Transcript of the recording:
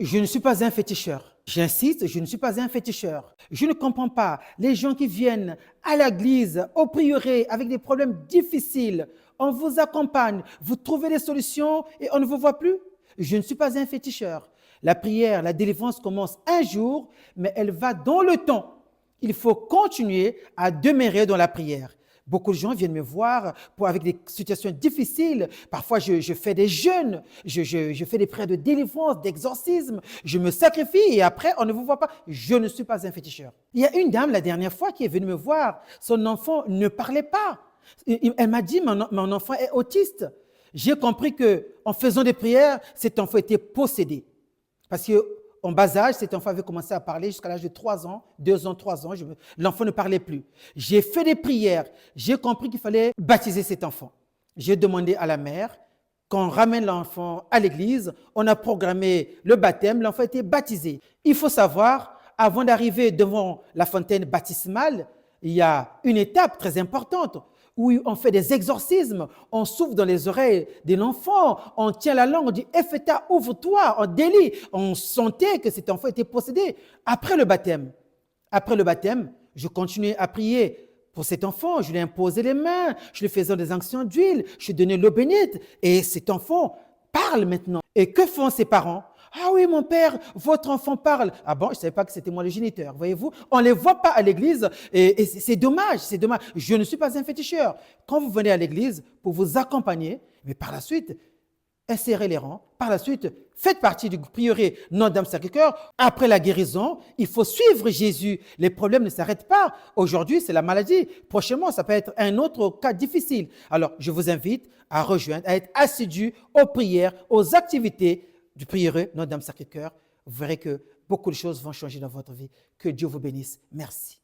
Je ne suis pas un féticheur. J'insiste, je ne suis pas un féticheur. Je ne comprends pas les gens qui viennent à l'église, au prieuré, avec des problèmes difficiles. On vous accompagne, vous trouvez des solutions et on ne vous voit plus. Je ne suis pas un féticheur. La prière, la délivrance commence un jour, mais elle va dans le temps. Il faut continuer à demeurer dans la prière. Beaucoup de gens viennent me voir avec des situations difficiles. Parfois, je fais des jeûnes, je fais des prières de délivrance, d'exorcisme. Je me sacrifie et après, on ne vous voit pas. Je ne suis pas un féticheur. Il y a une dame la dernière fois qui est venue me voir. Son enfant ne parlait pas. Elle m'a dit, mon enfant est autiste. J'ai compris qu'en faisant des prières, cet enfant était possédé. Parce qu'en bas âge, cet enfant avait commencé à parler jusqu'à l'âge de 3 ans, 2 ans, 3 ans. L'enfant ne parlait plus. J'ai fait des prières. J'ai compris qu'il fallait baptiser cet enfant. J'ai demandé à la mère qu'on ramène l'enfant à l'église. On a programmé le baptême. L'enfant a été baptisé. Il faut savoir, avant d'arriver devant la fontaine baptismale, il y a une étape très importante où on fait des exorcismes, on souffle dans les oreilles de l'enfant, on tient la langue, on dit « Epheta, ouvre-toi », on délie. On sentait que cet enfant était possédé. Après le baptême, je continuais à prier pour cet enfant. Je lui imposais les mains, je lui faisais des onctions d'huile, je lui donnais l'eau bénite. Et cet enfant parle maintenant. Et que font ses parents? Ah oui, mon père, votre enfant parle. Ah bon, je ne savais pas que c'était moi le géniteur. Voyez-vous, on ne les voit pas à l'église et c'est dommage, c'est dommage. Je ne suis pas un féticheur. Quand vous venez à l'église pour vous accompagner, mais par la suite, insérez les rangs. Par la suite, faites partie du prieuré Notre-Dame-Sacré-Cœur. Après la guérison, il faut suivre Jésus. Les problèmes ne s'arrêtent pas. Aujourd'hui, c'est la maladie. Prochainement, ça peut être un autre cas difficile. Alors, je vous invite à rejoindre, à être assidu aux prières, aux activités du prieuré Notre-Dame-Sacré-Cœur. Vous verrez que beaucoup de choses vont changer dans votre vie. Que Dieu vous bénisse. Merci.